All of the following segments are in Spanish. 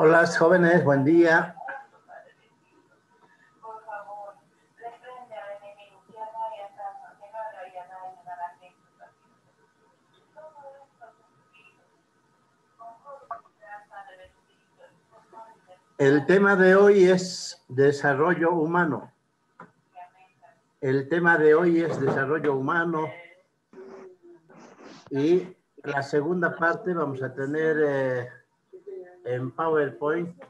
Hola, jóvenes, buen día. El tema de hoy es desarrollo humano. El tema de hoy es desarrollo humano. Y la segunda parte vamos a tener en PowerPoint.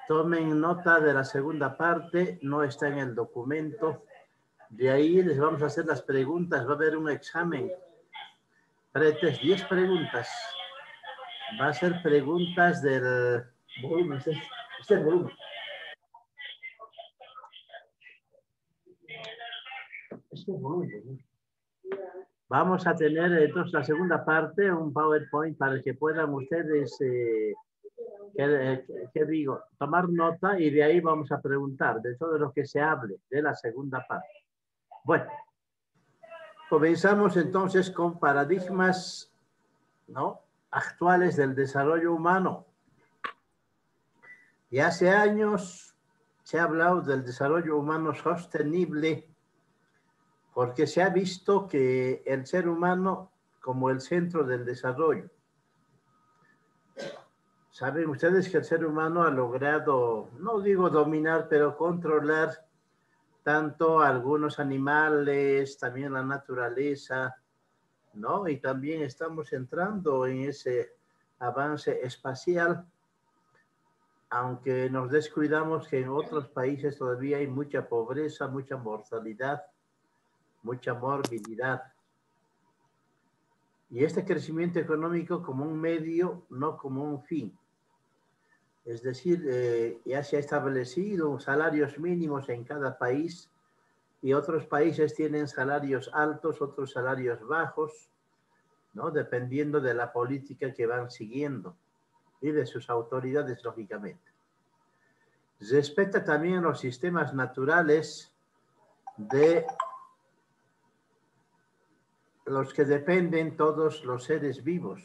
Tomen nota de la segunda parte, no está en el documento. De ahí les vamos a hacer las preguntas. Va a haber un examen. Pretest, 10 preguntas. Va a ser preguntas del volumen. Este es el volumen. Este es el volumen. Vamos a tener entonces la segunda parte, un PowerPoint para que puedan ustedes, ¿qué digo? Tomar nota y de ahí vamos a preguntar de todo lo que se hable de la segunda parte. Bueno, comenzamos entonces con paradigmas, ¿no?, actuales del desarrollo humano. Y hace años se ha hablado del desarrollo humano sostenible porque se ha visto que el ser humano como el centro del desarrollo. Saben ustedes que el ser humano ha logrado, no digo dominar, pero controlar tanto algunos animales, también la naturaleza, ¿no? Y también estamos entrando en ese avance espacial, aunque nos descuidamos que en otros países todavía hay mucha pobreza, mucha mortalidad, mucha morbilidad. Y este crecimiento económico como un medio, no como un fin. Es decir, ya se ha establecido salarios mínimos en cada país y otros países tienen salarios altos, otros salarios bajos, ¿no?, dependiendo de la política que van siguiendo y de sus autoridades, lógicamente. Respecta también los sistemas naturales de los que dependen todos los seres vivos,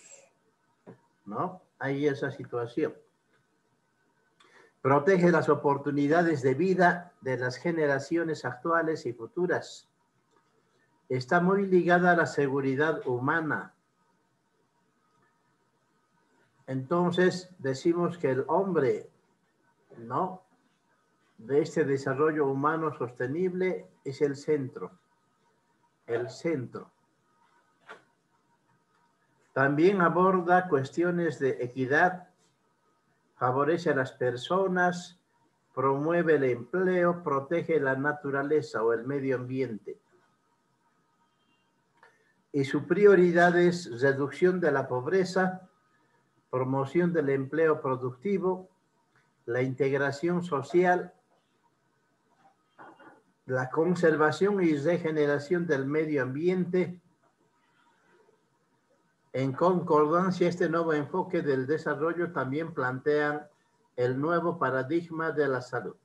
¿no? Hay esa situación. Protege las oportunidades de vida de las generaciones actuales y futuras. Está muy ligada a la seguridad humana. Entonces, decimos que el hombre, ¿no?, de este desarrollo humano sostenible es el centro. El centro. También aborda cuestiones de equidad, favorece a las personas, promueve el empleo, protege la naturaleza o el medio ambiente. Y su prioridad es reducción de la pobreza, promoción del empleo productivo, la integración social, la conservación y regeneración del medio ambiente. En concordancia, este nuevo enfoque del desarrollo también plantea el nuevo paradigma de la salud.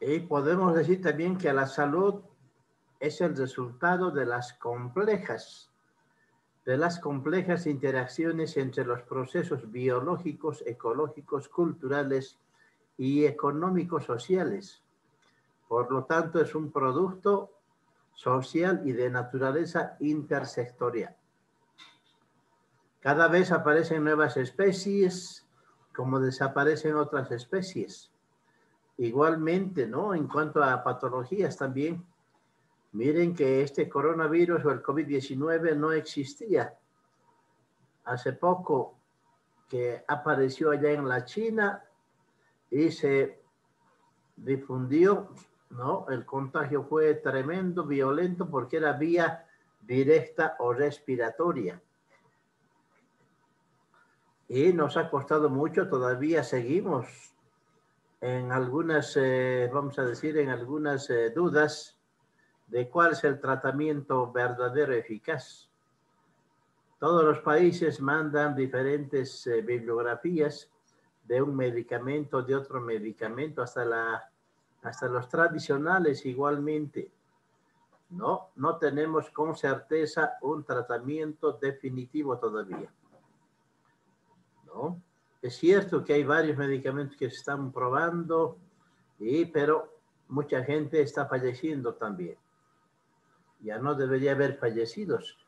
Y podemos decir también que la salud es el resultado de las complejas interacciones entre los procesos biológicos, ecológicos, culturales y económicos sociales. Por lo tanto, es un producto social y de naturaleza intersectorial. Cada vez aparecen nuevas especies, como desaparecen otras especies. Igualmente, ¿no?, en cuanto a patologías también, miren que este coronavirus o el COVID-19 no existía. Hace poco que apareció allá en la China y se difundió, ¿no? El contagio fue tremendo, violento, porque era vía directa o respiratoria. Y nos ha costado mucho, todavía seguimos en algunas, vamos a decir, en algunas dudas de cuál es el tratamiento verdadero eficaz. Todos los países mandan diferentes bibliografías de un medicamento, de otro medicamento, hasta los tradicionales igualmente, No tenemos con certeza un tratamiento definitivo todavía, ¿no? Es cierto que hay varios medicamentos que se están probando, pero mucha gente está falleciendo también. Ya no debería haber fallecidos,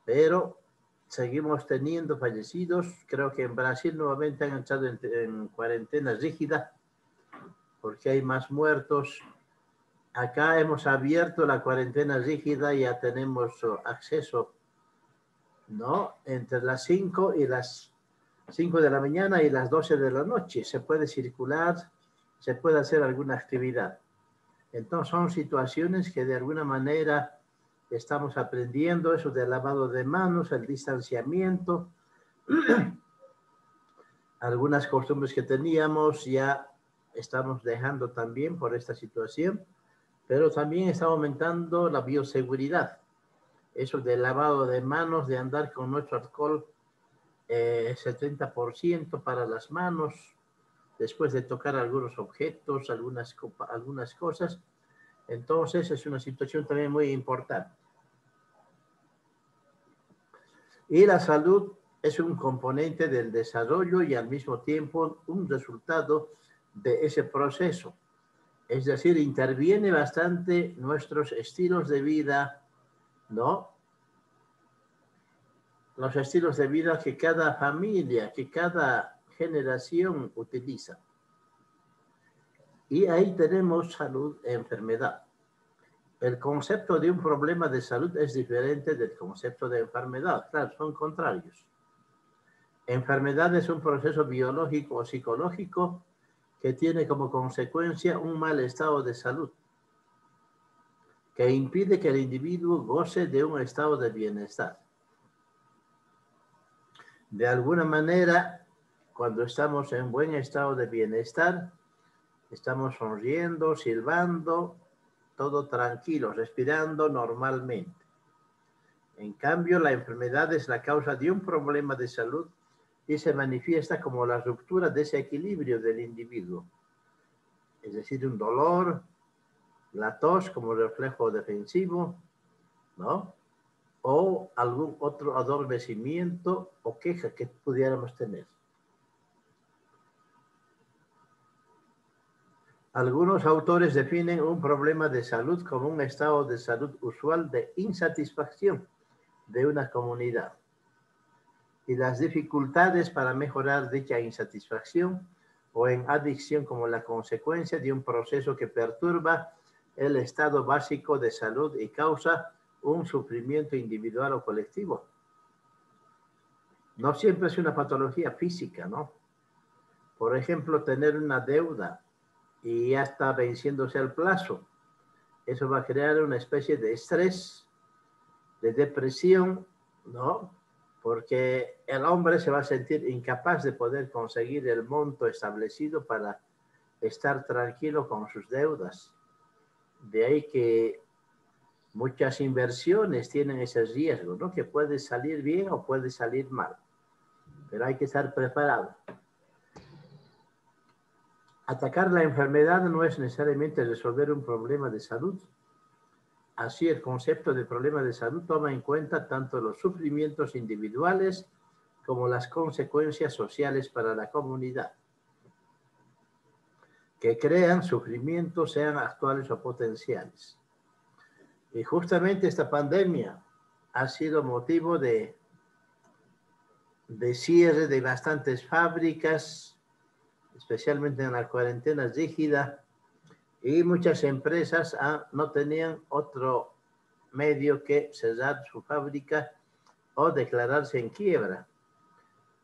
pero seguimos teniendo fallecidos. Creo que en Brasil nuevamente han estado en cuarentena rígida porque hay más muertos. Acá hemos abierto la cuarentena rígida y ya tenemos acceso, ¿no? Entre las 5 de la mañana y las 12 de la noche. Se puede circular, se puede hacer alguna actividad. Entonces son situaciones que de alguna manera estamos aprendiendo, eso del lavado de manos, el distanciamiento, algunas costumbres que teníamos ya estamos dejando también por esta situación, pero también está aumentando la bioseguridad. Eso del lavado de manos, de andar con nuestro alcohol 70% para las manos, después de tocar algunos objetos, algunas cosas. Entonces es una situación también muy importante. Y la salud es un componente del desarrollo y al mismo tiempo un resultado de ese proceso. Es decir, interviene bastante nuestros estilos de vida, ¿no? Los estilos de vida que cada familia, que cada generación utiliza. Y ahí tenemos salud e enfermedad. El concepto de un problema de salud es diferente del concepto de enfermedad. Claro, son contrarios. Enfermedad es un proceso biológico o psicológico que tiene como consecuencia un mal estado de salud, que impide que el individuo goce de un estado de bienestar. De alguna manera, cuando estamos en buen estado de bienestar, estamos sonriendo, silbando, todo tranquilo, respirando normalmente. En cambio, la enfermedad es la causa de un problema de salud y se manifiesta como la ruptura de ese equilibrio del individuo. Es decir, un dolor, la tos como reflejo defensivo, ¿no? O algún otro adormecimiento o queja que pudiéramos tener. Algunos autores definen un problema de salud como un estado de salud usual de insatisfacción de una comunidad y las dificultades para mejorar dicha insatisfacción o en adicción como la consecuencia de un proceso que perturba el estado básico de salud y causa un sufrimiento individual o colectivo. No siempre es una patología física, ¿no? Por ejemplo, tener una deuda y ya está venciéndose el plazo. Eso va a crear una especie de estrés, de depresión, ¿no? Porque el hombre se va a sentir incapaz de poder conseguir el monto establecido para estar tranquilo con sus deudas. De ahí que muchas inversiones tienen ese riesgo, ¿no? Que puede salir bien o puede salir mal, pero hay que estar preparado. Atacar la enfermedad no es necesariamente resolver un problema de salud. Así, el concepto de problema de salud toma en cuenta tanto los sufrimientos individuales como las consecuencias sociales para la comunidad, que crean sufrimientos, sean actuales o potenciales. Y justamente esta pandemia ha sido motivo de cierre de bastantes fábricas, especialmente en la cuarentena rígida, y muchas empresas no tenían otro medio que cerrar su fábrica o declararse en quiebra,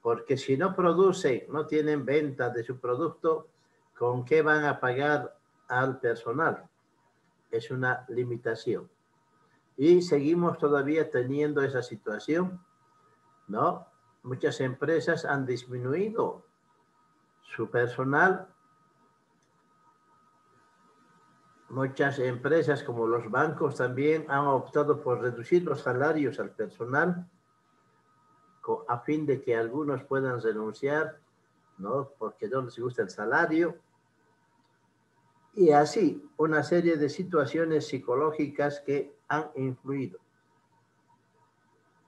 porque si no producen, no tienen venta de su producto, ¿con qué van a pagar al personal? Es una limitación. Y seguimos todavía teniendo esa situación, ¿no? Muchas empresas han disminuido su personal. Muchas empresas, como los bancos, también han optado por reducir los salarios al personal a fin de que algunos puedan renunciar, ¿no? Porque no les gusta el salario. Y así, una serie de situaciones psicológicas que han influido.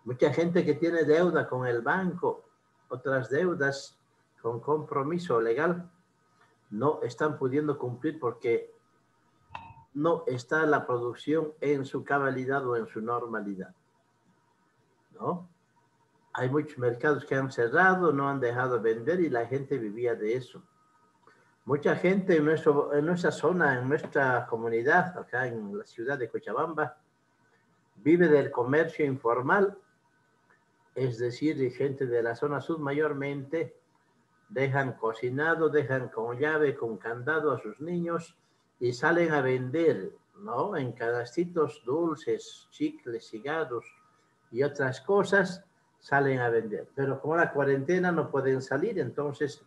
Mucha gente que tiene deuda con el banco, otras deudas con compromiso legal, no están pudiendo cumplir porque no está la producción en su cabalidad o en su normalidad, ¿no? Hay muchos mercados que han cerrado, no han dejado vender y la gente vivía de eso. Mucha gente en nuestra zona, en nuestra comunidad, acá en la ciudad de Cochabamba, vive del comercio informal, es decir, gente de la zona sur mayormente, dejan cocinado, dejan con llave, con candado a sus niños y salen a vender, ¿no? En canastitos dulces, chicles, cigarros y otras cosas, salen a vender. Pero como la cuarentena no pueden salir, entonces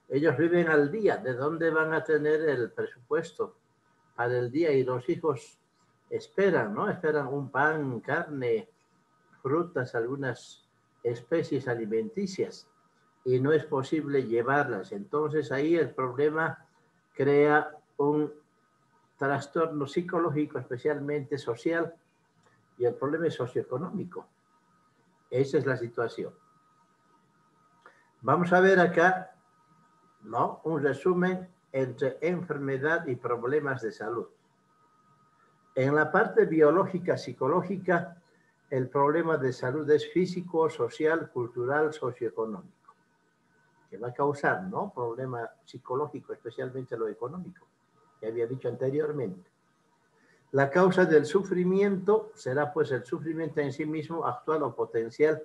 ellos viven al día. ¿De dónde van a tener el presupuesto para el día? Y los hijos esperan, ¿no? Esperan un pan, carne, frutas, algunas especies alimenticias y no es posible llevarlas. Entonces ahí el problema crea un trastorno psicológico, especialmente social, y el problema es socioeconómico. Esa es la situación. Vamos a ver acá, ¿no? Un resumen entre enfermedad y problemas de salud. En la parte biológica, psicológica, el problema de salud es físico, social, cultural, socioeconómico, que va a causar, ¿no? Problema psicológico, especialmente lo económico, que había dicho anteriormente. La causa del sufrimiento será pues el sufrimiento en sí mismo, actual o potencial,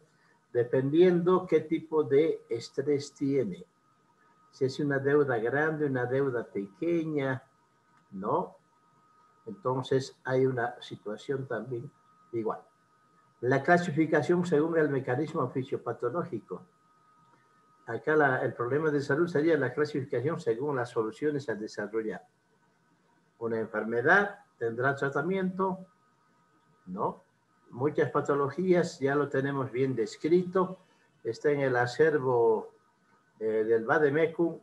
dependiendo qué tipo de estrés tiene. Si es una deuda grande, una deuda pequeña, ¿no? Entonces hay una situación también igual. La clasificación según el mecanismo fisiopatológico. Acá el problema de salud sería la clasificación según las soluciones a desarrollar. Una enfermedad tendrá tratamiento, ¿no? Muchas patologías ya lo tenemos bien descrito, está en el acervo del Vademecum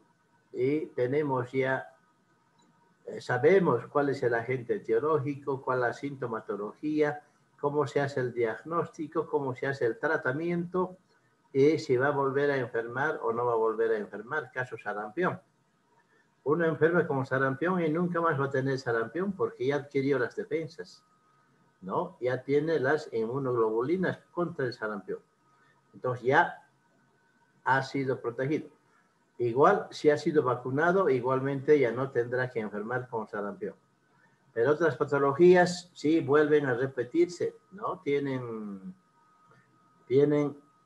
y tenemos ya, sabemos cuál es el agente etiológico, cuál es la sintomatología, cómo se hace el diagnóstico, cómo se hace el tratamiento y si va a volver a enfermar o no va a volver a enfermar, caso sarampión. Uno enferma con sarampión y nunca más va a tener sarampión porque ya adquirió las defensas, ¿no? Ya tiene las inmunoglobulinas contra el sarampión. Entonces ya ha sido protegido. Igual, si ha sido vacunado, igualmente ya no tendrá que enfermar con sarampión. Pero otras patologías sí vuelven a repetirse, ¿no? Tienen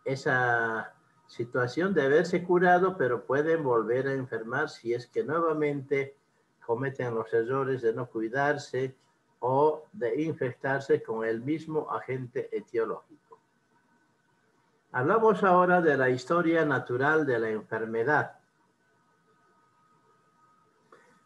esa situación de haberse curado, pero pueden volver a enfermar si es que nuevamente cometen los errores de no cuidarse o de infectarse con el mismo agente etiológico. Hablamos ahora de la historia natural de la enfermedad.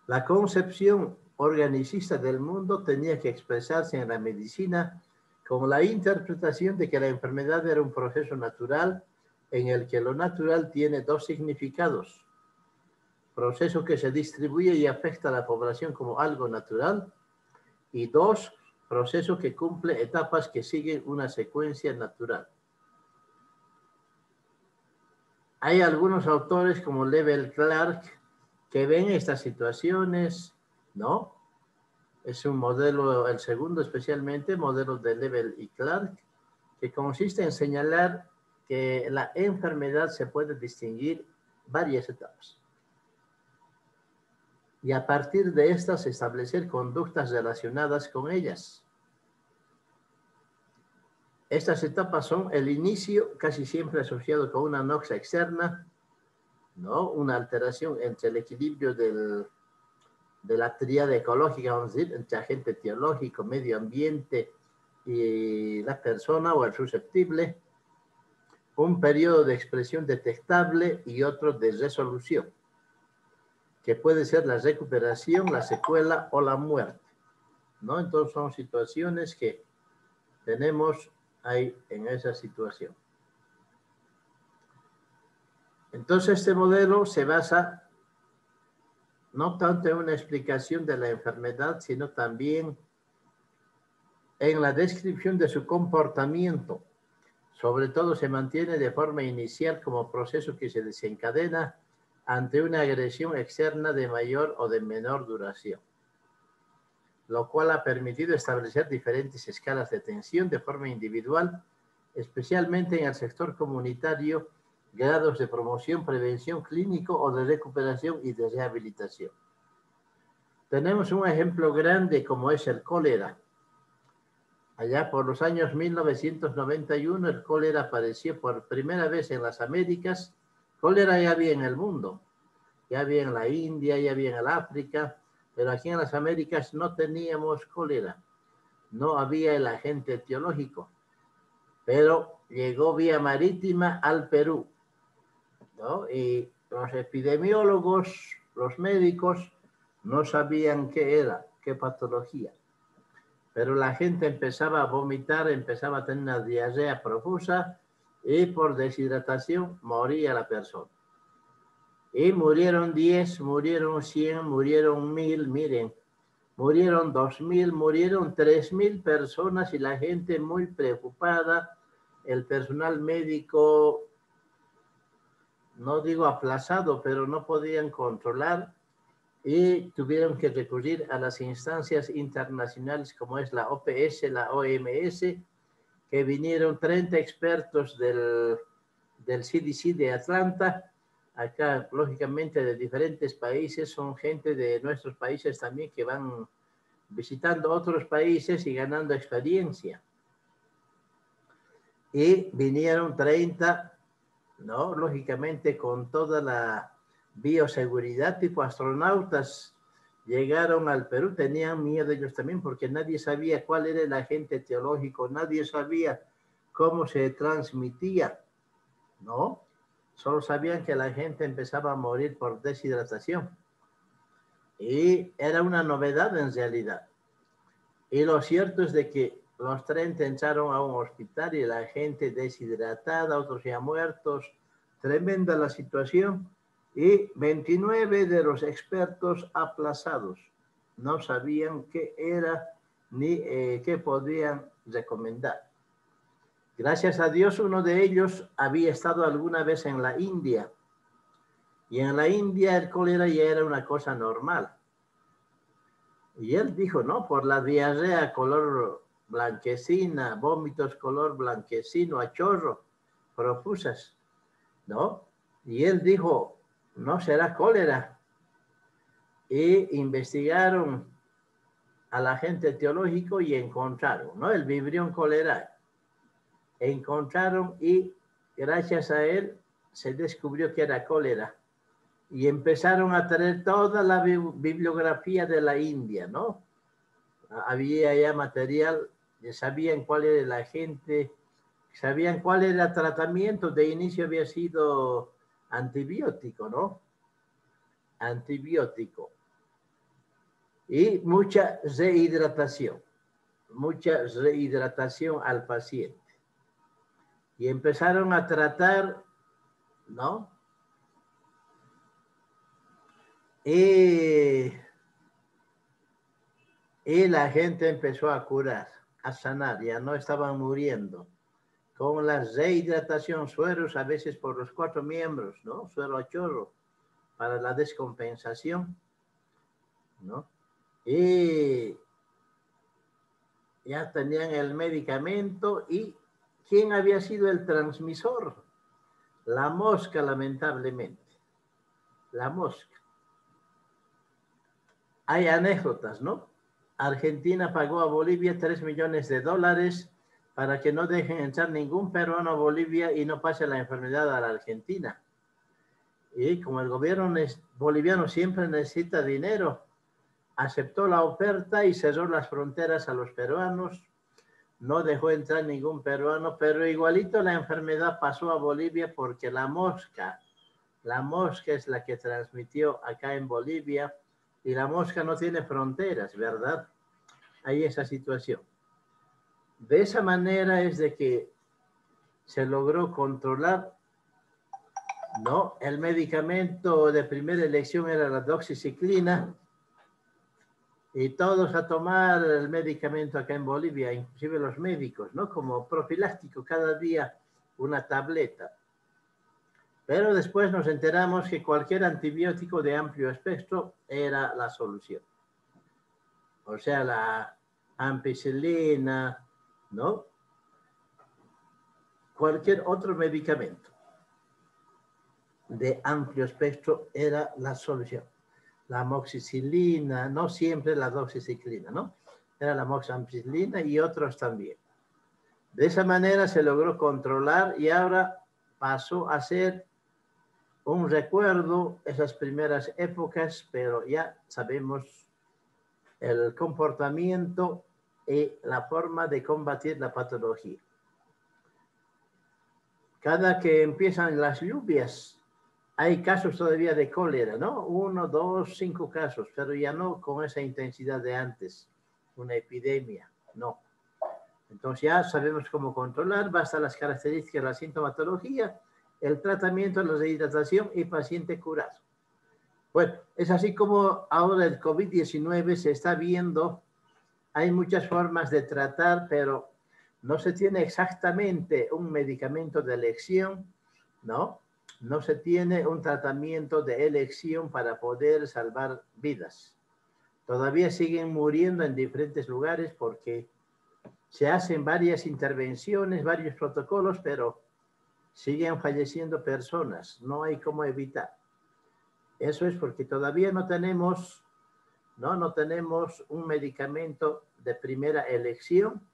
La concepción organicista del mundo tenía que expresarse en la medicina con la interpretación de que la enfermedad era un proceso natural en el que lo natural tiene dos significados. Proceso que se distribuye y afecta a la población como algo natural. Y dos, proceso que cumple etapas que siguen una secuencia natural. Hay algunos autores como Lebel Clark que ven estas situaciones, ¿no? Es un modelo, el segundo especialmente, modelo de Lebel y Clark, que consiste en señalar que la enfermedad se puede distinguir varias etapas. Y a partir de estas establecer conductas relacionadas con ellas. Estas etapas son el inicio, casi siempre asociado con una noxa externa, ¿no? Una alteración entre el equilibrio de la tríada ecológica, vamos a decir, entre agente etiológico, medio ambiente y la persona o el susceptible, un periodo de expresión detectable y otro de resolución, que puede ser la recuperación, la secuela o la muerte, ¿no? Entonces son situaciones que tenemos ahí en esa situación. Entonces este modelo se basa, no tanto en una explicación de la enfermedad, sino también en la descripción de su comportamiento. Sobre todo se mantiene de forma inicial como proceso que se desencadena ante una agresión externa de mayor o de menor duración, lo cual ha permitido establecer diferentes escalas de tensión de forma individual, especialmente en el sector comunitario, grados de promoción, prevención clínico o de recuperación y de rehabilitación. Tenemos un ejemplo grande como es el cólera. Allá por los años 1991 el cólera apareció por primera vez en las Américas. Cólera ya había en el mundo, ya había en la India, ya había en el África, pero aquí en las Américas no teníamos cólera, no había el agente etiológico, pero llegó vía marítima al Perú, ¿no? Y los epidemiólogos, los médicos, no sabían qué era, qué patología. Pero la gente empezaba a vomitar, empezaba a tener una diarrea profusa y por deshidratación moría la persona. Y murieron 10, murieron 100, murieron 1000, miren, murieron 2000, murieron 3000 personas y la gente muy preocupada, el personal médico, no digo aplazado, pero no podían controlar y tuvieron que recurrir a las instancias internacionales como es la OPS, la OMS, que vinieron 30 expertos del CDC de Atlanta, acá lógicamente de diferentes países, son gente de nuestros países también que van visitando otros países y ganando experiencia. Y vinieron 30, ¿no? Lógicamente con toda la bioseguridad tipo astronautas, llegaron al Perú, tenían miedo ellos también porque nadie sabía cuál era el agente etiológico, nadie sabía cómo se transmitía, ¿no? Solo sabían que la gente empezaba a morir por deshidratación. Y era una novedad en realidad. Y lo cierto es de que los 30 entraron a un hospital y la gente deshidratada, otros ya muertos, tremenda la situación. Y 29 de los expertos aplazados no sabían qué era ni qué podían recomendar. Gracias a Dios, uno de ellos había estado alguna vez en la India. Y en la India el cólera ya era una cosa normal. Y él dijo, no, por la diarrea color blanquecina, vómitos color blanquecino a chorro, profusas, ¿no? Y él dijo, no será cólera. Y investigaron al agente etiológico y encontraron, ¿no? El Vibrio cholerae. Encontraron y gracias a él se descubrió que era cólera. Y empezaron a traer toda la bibliografía de la India, ¿no? Había ya material, sabían cuál era el agente, sabían cuál era el tratamiento. De inicio había sido antibiótico, ¿no? Antibiótico. Y mucha rehidratación al paciente. Y empezaron a tratar, ¿no? Y la gente empezó a curar, a sanar, ya no estaban muriendo. Con la rehidratación, sueros a veces por los 4 miembros, ¿no? Suero a chorro para la descompensación, ¿no? Y ya tenían el medicamento. ¿Y quién había sido el transmisor? La mosca, lamentablemente. La mosca. Hay anécdotas, ¿no? Argentina pagó a Bolivia $3 millones para que no dejen entrar ningún peruano a Bolivia y no pase la enfermedad a la Argentina. Y como el gobierno boliviano siempre necesita dinero, aceptó la oferta y cerró las fronteras a los peruanos. No dejó entrar ningún peruano, pero igualito la enfermedad pasó a Bolivia porque la mosca es la que transmitió acá en Bolivia y la mosca no tiene fronteras, ¿verdad? Hay esa situación. De esa manera es de que se logró controlar No, el medicamento de primera elección era la doxiciclina y todos a tomar el medicamento acá en Bolivia, inclusive los médicos, ¿no? Como profiláctico, cada día una tableta. Pero después nos enteramos que cualquier antibiótico de amplio espectro era la solución. O sea, la ampicilina, ¿no? Cualquier otro medicamento de amplio espectro era la solución. La amoxicilina, no siempre la doxiciclina, ¿no? Era la amoxicilina y otros también. De esa manera se logró controlar y ahora pasó a ser un recuerdo esas primeras épocas, pero ya sabemos el comportamiento y la forma de combatir la patología. Cada que empiezan las lluvias, hay casos todavía de cólera, ¿no? 1, 2, 5 casos, pero ya no con esa intensidad de antes, una epidemia, no. Entonces ya sabemos cómo controlar, basta las características de la sintomatología, el tratamiento, la deshidratación y paciente curado. Bueno, es así como ahora el COVID-19 se está viendo, hay muchas formas de tratar, pero no se tiene exactamente un medicamento de elección, ¿no? No se tiene un tratamiento de elección para poder salvar vidas. Todavía siguen muriendo en diferentes lugares porque se hacen varias intervenciones, varios protocolos, pero siguen falleciendo personas. No hay cómo evitar. Eso es porque todavía no tenemos un medicamento de primera elección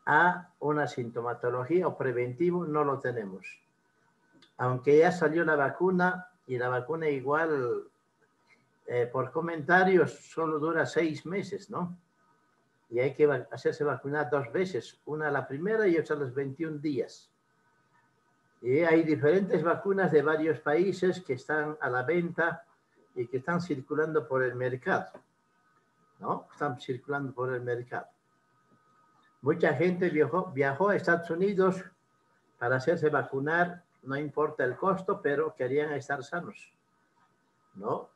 a una sintomatología o preventivo, no lo tenemos. Aunque ya salió la vacuna y la vacuna igual, por comentarios, solo dura 6 meses, ¿no? Y hay que hacerse vacunar 2 veces, una la primera y otra a los 21 días. Y hay diferentes vacunas de varios países que están a la venta y que están circulando por el mercado, ¿no? Están circulando por el mercado. Mucha gente viajó a Estados Unidos para hacerse vacunar, no importa el costo, pero querían estar sanos, ¿no?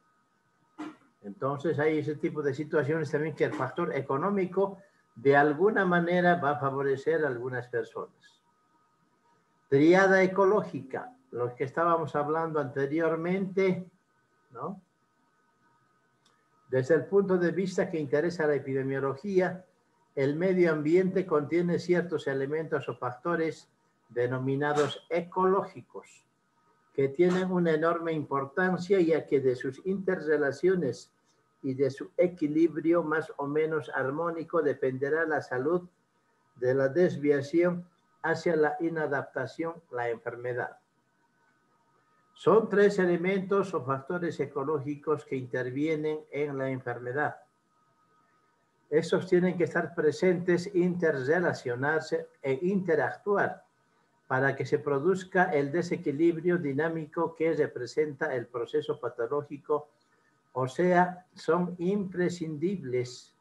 Entonces hay ese tipo de situaciones también que el factor económico de alguna manera va a favorecer a algunas personas. Triada ecológica, los que estábamos hablando anteriormente, ¿no? Desde el punto de vista que interesa la epidemiología, el medio ambiente contiene ciertos elementos o factores denominados ecológicos, que tienen una enorme importancia ya que de sus interrelaciones y de su equilibrio más o menos armónico dependerá la salud de la desviación hacia la inadaptación, la enfermedad. Son 3 elementos o factores ecológicos que intervienen en la enfermedad. Estos tienen que estar presentes, interrelacionarse e interactuar para que se produzca el desequilibrio dinámico que representa el proceso patológico, o sea, son imprescindibles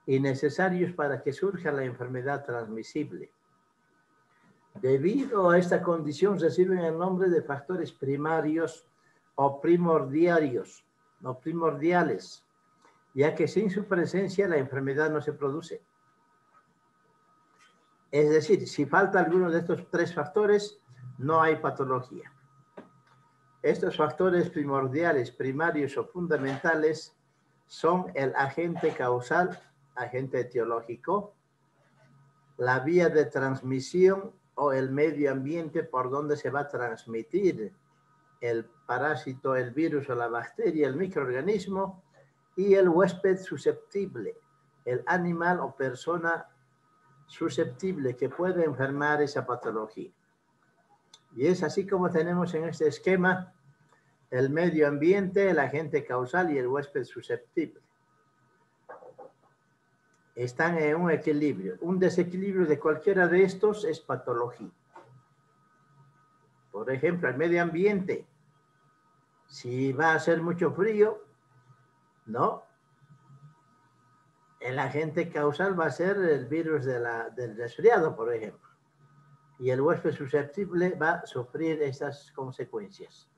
y necesarios para que surja la enfermedad transmisible. Debido a esta condición reciben el nombre de factores primarios o primordiales, ya que sin su presencia la enfermedad no se produce. Es decir, si falta alguno de estos 3 factores, no hay patología. Estos factores primordiales, primarios o fundamentales son el agente causal, agente etiológico, la vía de transmisión o el medio ambiente por donde se va a transmitir el parásito, el virus o la bacteria, el microorganismo, y el huésped susceptible, el animal o persona susceptible que puede enfermar esa patología. Y es así como tenemos en este esquema el medio ambiente, el agente causal y el huésped susceptible. Están en un equilibrio. Un desequilibrio de cualquiera de estos es patología. Por ejemplo, el medio ambiente. Si va a hacer mucho frío, ¿no? El agente causal va a ser el virus del resfriado, por ejemplo. y el huésped susceptible va a sufrir estas consecuencias,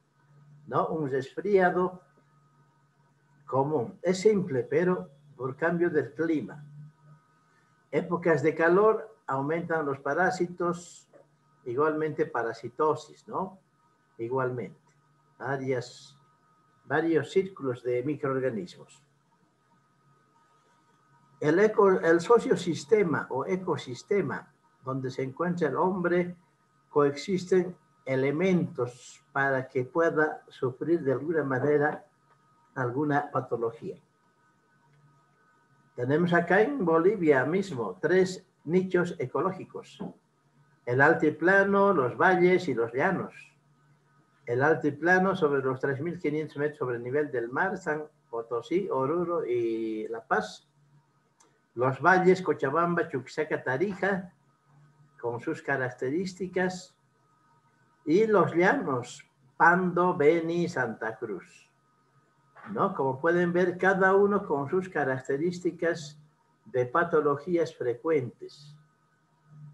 ¿no? Un resfriado común. Es simple, pero por cambio del clima. Épocas de calor aumentan los parásitos, igualmente parasitosis, ¿no? Igualmente, varios círculos de microorganismos. El sociosistema o ecosistema donde se encuentra el hombre, coexisten elementos para que pueda sufrir de alguna manera alguna patología. Tenemos acá en Bolivia mismo 3 nichos ecológicos: el altiplano, los valles y los llanos. El altiplano sobre los 3.500 metros sobre el nivel del mar, San Potosí, Oruro y La Paz. Los valles, Cochabamba, Chuquisaca, Tarija, con sus características. Y los llanos, Pando, Beni, Santa Cruz, ¿no? Como pueden ver, cada uno con sus características de patologías frecuentes.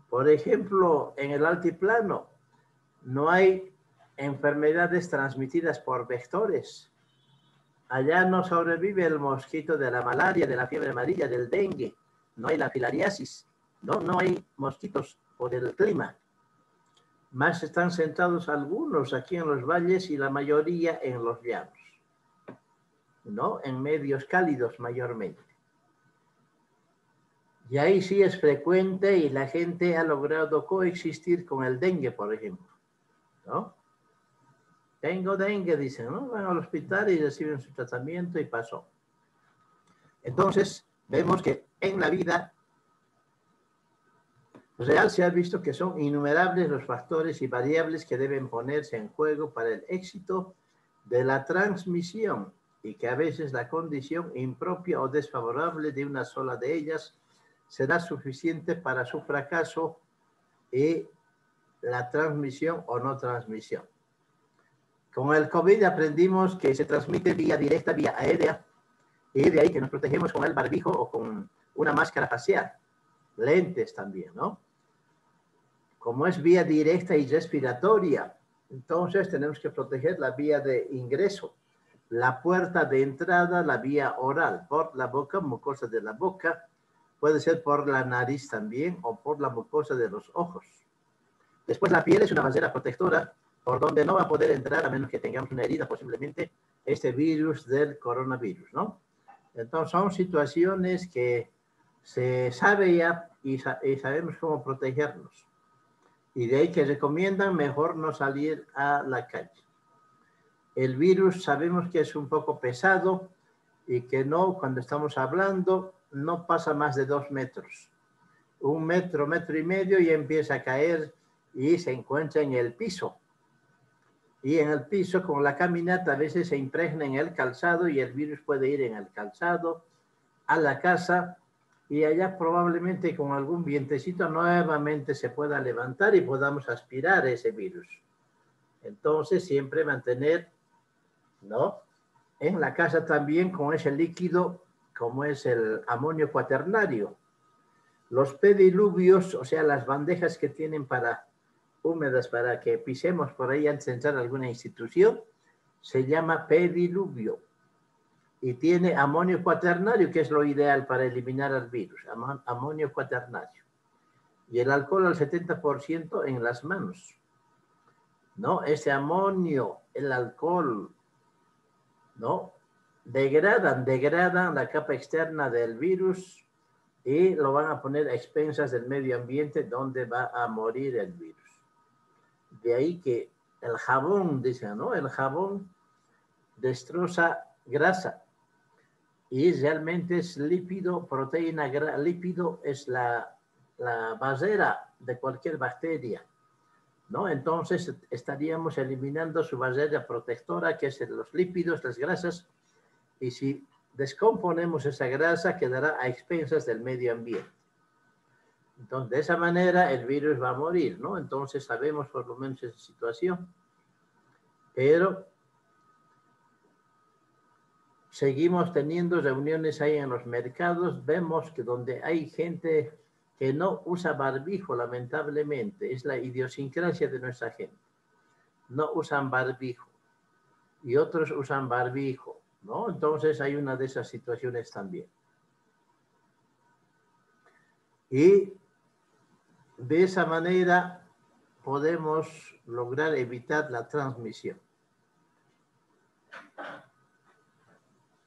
Por ejemplo, en el altiplano no hay enfermedades transmitidas por vectores. Allá no sobrevive el mosquito de la malaria, de la fiebre amarilla, del dengue. No hay la filariasis, no hay mosquitos por el clima. Más están sentados algunos aquí en los valles y la mayoría en los llanos, ¿no? En medios cálidos mayormente. Y ahí sí es frecuente y la gente ha logrado coexistir con el dengue, por ejemplo, ¿no? Tengo dengue, dicen, ¿no? Van al hospital y reciben su tratamiento y pasó. Entonces, vemos que en la vida real se ha visto que son innumerables los factores y variables que deben ponerse en juego para el éxito de la transmisión y que a veces la condición impropia o desfavorable de una sola de ellas será suficiente para su fracaso y la transmisión o no transmisión. Con el COVID aprendimos que se transmite vía directa, vía aérea, y de ahí que nos protegemos con el barbijo o con una máscara facial, lentes también, ¿no? Como es vía directa y respiratoria, entonces tenemos que proteger la vía de ingreso, la puerta de entrada, la vía oral, por la boca, mucosa de la boca, puede ser por la nariz también o por la mucosa de los ojos. Después la piel es una barrera protectora por donde no va a poder entrar a menos que tengamos una herida, posiblemente este virus del coronavirus, ¿no? Entonces son situaciones que se sabe ya y sabemos cómo protegernos. Y de ahí que recomiendan mejor no salir a la calle. El virus sabemos que es un poco pesado y que no, cuando estamos hablando, no pasa más de 2 metros. 1 metro, metro y medio y empieza a caer y se encuentra en el piso. Y en el piso, con la caminata, a veces se impregna en el calzado y el virus puede ir en el calzado a la casa y allá probablemente con algún vientecito nuevamente se pueda levantar y podamos aspirar ese virus. Entonces, siempre mantener, ¿no?, en la casa también con ese líquido como es el amonio cuaternario. Los pediluvios, o sea, las bandejas que tienen para húmedas para que pisemos por ahí antes de entrar a alguna institución, se llama pediluvio. Y tiene amonio cuaternario, que es lo ideal para eliminar al virus, amonio cuaternario. Y el alcohol al 70% en las manos. ¿No? Ese amonio, el alcohol, ¿no?, degradan la capa externa del virus y lo van a poner a expensas del medio ambiente donde va a morir el virus. De ahí que el jabón, dicen, ¿no? El jabón destroza grasa y realmente es lípido, proteína, lípido es la barrera de cualquier bacteria, ¿no? Entonces estaríamos eliminando su barrera protectora, que es los lípidos, las grasas, y si descomponemos esa grasa quedará a expensas del medio ambiente. Entonces, de esa manera el virus va a morir, ¿no? Entonces sabemos por lo menos esa situación. Pero seguimos teniendo reuniones ahí en los mercados, vemos que donde hay gente que no usa barbijo, lamentablemente. Es la idiosincrasia de nuestra gente. No usan barbijo. Y otros usan barbijo, ¿no? Entonces hay una de esas situaciones también. Y de esa manera podemos lograr evitar la transmisión.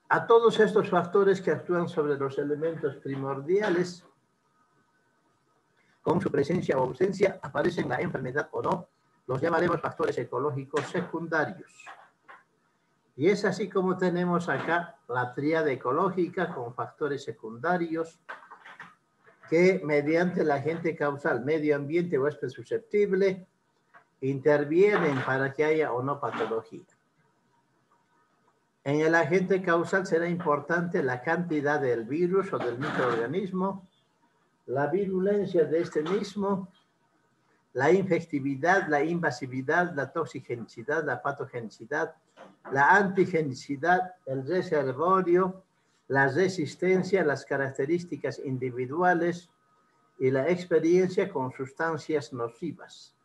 A todos estos factores que actúan sobre los elementos primordiales, con su presencia o ausencia, aparecen la enfermedad o no, los llamaremos factores ecológicos secundarios. Y es así como tenemos acá la tríada ecológica con factores secundarios que mediante el agente causal, medio ambiente, huésped susceptible, intervienen para que haya o no patología. En el agente causal será importante la cantidad del virus o del microorganismo, la virulencia de este mismo, la infectividad, la invasividad, la toxigenicidad, la patogenicidad, la antigenicidad, el reservorio, la resistencia, las características individuales y la experiencia con sustancias nocivas.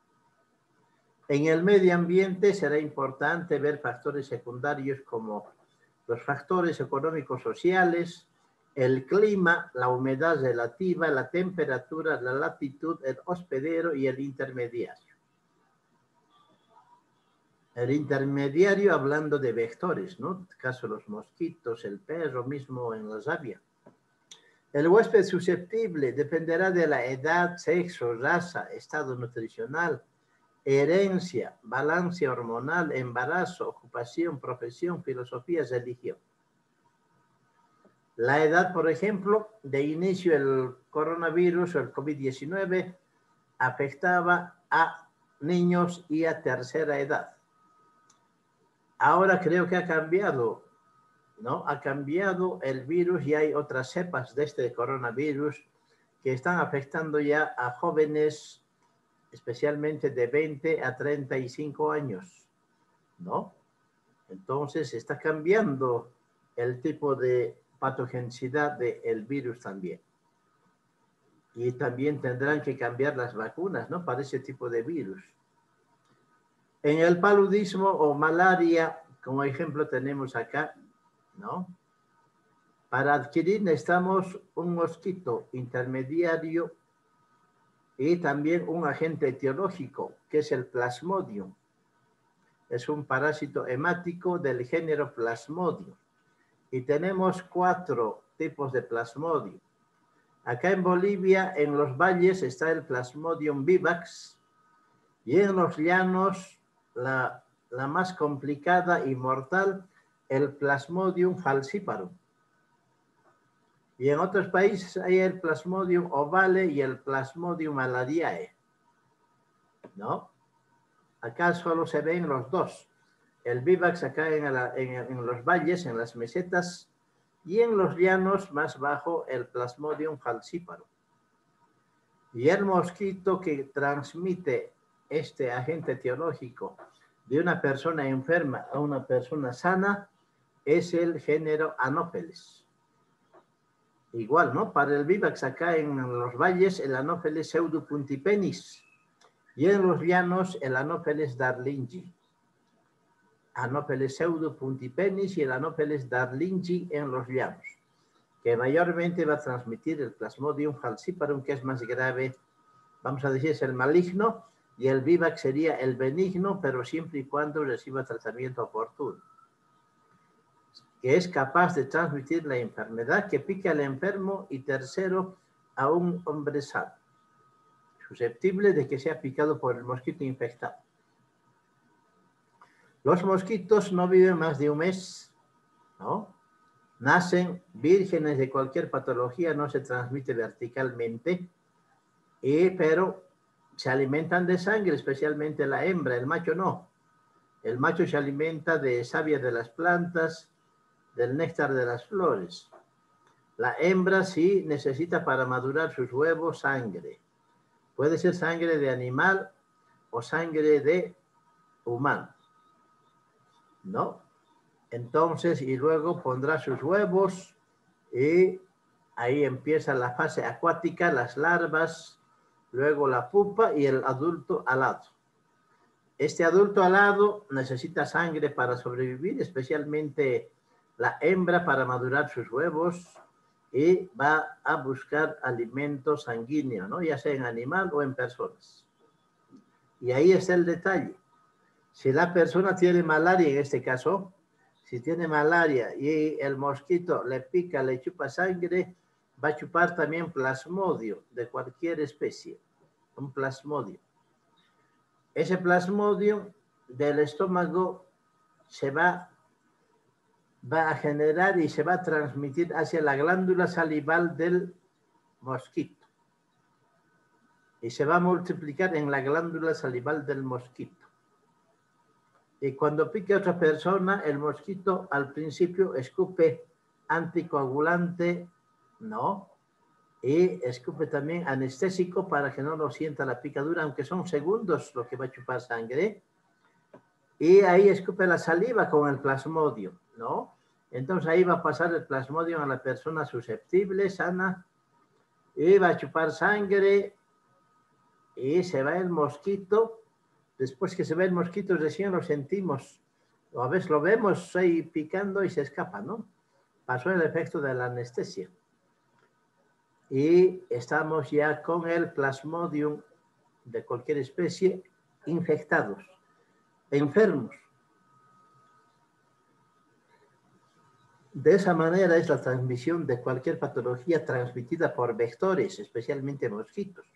En el medio ambiente será importante ver factores secundarios como los factores económicos sociales, el clima, la humedad relativa, la temperatura, la latitud, el hospedero y el intermediario. El intermediario hablando de vectores, ¿no? En este caso los mosquitos, el perro mismo en la savia. El huésped susceptible dependerá de la edad, sexo, raza, estado nutricional, herencia, balance hormonal, embarazo, ocupación, profesión, filosofía, religión. La edad, por ejemplo, de inicio el coronavirus o el COVID-19 afectaba a niños y a tercera edad. Ahora creo que ha cambiado, ¿no? Ha cambiado el virus y hay otras cepas de este coronavirus que están afectando ya a jóvenes, especialmente de 20 a 35 años, ¿no? Entonces está cambiando el tipo de patogenicidad del virus también. Y también tendrán que cambiar las vacunas, ¿no? Para ese tipo de virus. En el paludismo o malaria, como ejemplo tenemos acá, ¿no? Para adquirir necesitamos un mosquito intermediario y también un agente etiológico, que es el Plasmodium. Es un parásito hemático del género Plasmodium. Y tenemos 4 tipos de Plasmodium. Acá en Bolivia, en los valles, está el Plasmodium vivax. Y en los llanos, la más complicada y mortal, el Plasmodium falciparum. Y en otros países hay el Plasmodium ovale y el Plasmodium malariae, ¿no? Acá solo se ven los dos. El vivax acá en los valles, en las mesetas, y en los llanos más bajo el Plasmodium falciparum. Y el mosquito que transmite este agente etiológico de una persona enferma a una persona sana es el género Anopheles. Igual, ¿no? Para el vivax acá en los valles, el Anopheles pseudopuntipenis. Y en los llanos, el Anopheles darlingi. Anopheles pseudopuntipenis y el Anopheles darlingi en los llanos, que mayormente va a transmitir el Plasmodium falciparum, que es más grave, vamos a decir, es el maligno, y el vivax sería el benigno, pero siempre y cuando reciba tratamiento oportuno, que es capaz de transmitir la enfermedad que pica al enfermo y tercero a un hombre sano, susceptible de que sea picado por el mosquito infectado. Los mosquitos no viven más de un mes, ¿no? Nacen vírgenes de cualquier patología, no se transmite verticalmente, pero se alimentan de sangre, especialmente la hembra, el macho no. El macho se alimenta de savia de las plantas, del néctar de las flores. La hembra sí necesita para madurar sus huevos sangre. Puede ser sangre de animal o sangre de humano, ¿no? Entonces, y luego pondrá sus huevos y Ahí empieza la fase acuática, las larvas, luego la pupa y el adulto alado. Este adulto alado necesita sangre para sobrevivir, especialmente la hembra para madurar sus huevos, y va a buscar alimento sanguíneo, ¿no? Ya sea en animal o en personas. Y ahí está el detalle. Si la persona tiene malaria, en este caso, si tiene malaria y el mosquito le pica, le chupa sangre, va a chupar también plasmodio de cualquier especie, un plasmodio. Ese plasmodio del estómago se va a generar y se va a transmitir hacia la glándula salival del mosquito. Y se va a multiplicar en la glándula salival del mosquito. Y cuando pique a otra persona, el mosquito al principio escupe anticoagulante, ¿no? Y escupe también anestésico para que no lo sienta la picadura, aunque son segundos lo que va a chupar sangre. Y ahí escupe la saliva con el plasmodio, ¿no? Entonces ahí va a pasar el plasmodio a la persona susceptible, sana, y va a chupar sangre y se va el mosquito. Después que se ve el mosquito recién lo sentimos, o a veces lo vemos ahí picando y se escapa, ¿no? Pasó el efecto de la anestesia. Y estamos ya con el plasmodium de cualquier especie infectados, enfermos. De esa manera es la transmisión de cualquier patología transmitida por vectores, especialmente mosquitos.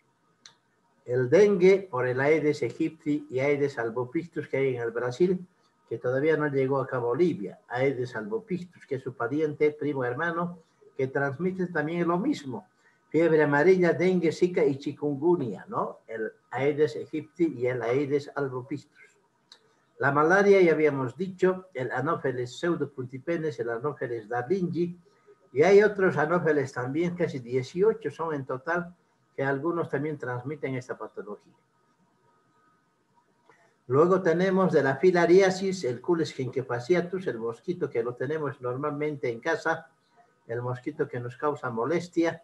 El dengue por el Aedes aegypti y Aedes albopictus que hay en el Brasil, que todavía no llegó acá a Bolivia. Aedes albopictus, que es su pariente, primo hermano, que transmite también lo mismo. Fiebre amarilla, dengue, zika y chikungunya, ¿no? El Aedes aegypti y el Aedes albopictus. La malaria, ya habíamos dicho, el Anopheles pseudopuntipenes, el Anopheles darlingi, y hay otros Anopheles también, casi 18 son en total, que algunos también transmiten esta patología. Luego tenemos de la filariasis, el Culex ginquefasciatus, el mosquito que lo tenemos normalmente en casa, el mosquito que nos causa molestia.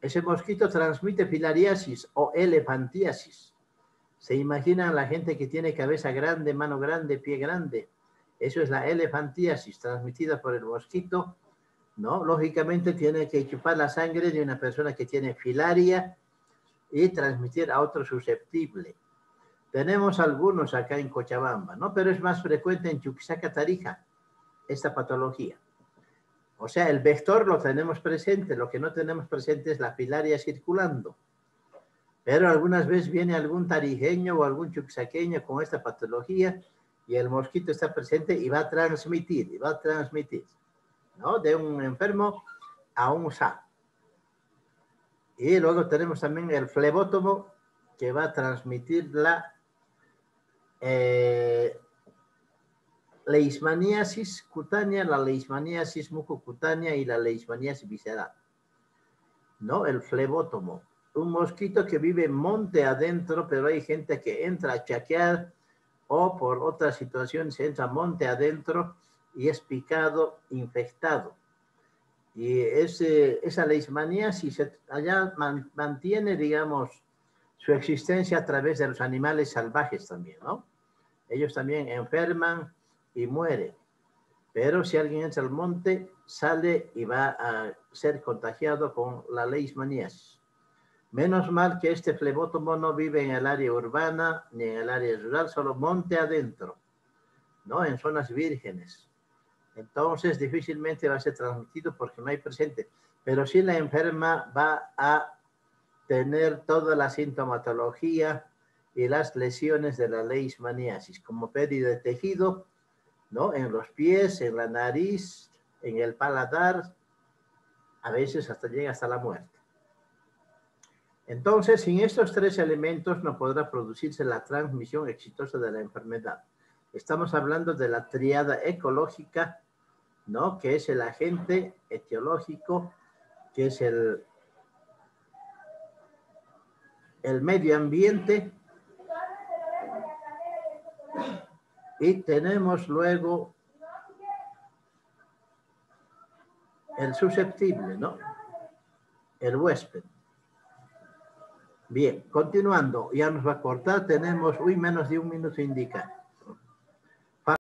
Ese mosquito transmite filariasis o elefantiasis. ¿Se imaginan la gente que tiene cabeza grande, mano grande, pie grande? Eso es la elefantiasis transmitida por el mosquito, ¿no? Lógicamente tiene que chupar la sangre de una persona que tiene filaria y transmitir a otro susceptible. Tenemos algunos acá en Cochabamba, ¿no? Pero es más frecuente en Chuquisaca, Tarija, esta patología. O sea, el vector lo tenemos presente, lo que no tenemos presente es la filaria circulando. Pero algunas veces viene algún tarijeño o algún chuquisaqueño con esta patología y el mosquito está presente y va a transmitir, ¿no? De un enfermo a un sano. Y luego tenemos también el flebótomo que va a transmitir la leishmaniasis cutánea, la leishmaniasis mucocutánea y la leishmaniasis visceral, ¿no? El flebótomo. Un mosquito que vive monte adentro, pero hay gente que entra a chaquear o por otras situaciones entra monte adentro y es picado, infectado. Y esa leishmaniasis allá mantiene, digamos, su existencia a través de los animales salvajes también, ¿no? Ellos también enferman y mueren. Pero si alguien entra al monte, sale y va a ser contagiado con la leishmaniasis. Menos mal que este flebótomo no vive en el área urbana ni en el área rural, solo monte adentro, ¿no? En zonas vírgenes. Entonces difícilmente va a ser transmitido porque no hay presente. Pero sí la enferma va a tener toda la sintomatología y las lesiones de la leishmaniasis, como pérdida de tejido, ¿no? En los pies, en la nariz, en el paladar, a veces hasta llega hasta la muerte. Entonces, sin estos tres elementos no podrá producirse la transmisión exitosa de la enfermedad. Estamos hablando de la tríada ecológica, ¿no? Que es el agente etiológico, que es el medio ambiente, y tenemos luego el susceptible, ¿no? el huésped. Bien, continuando, ya nos va a cortar, tenemos, menos de un minuto indica.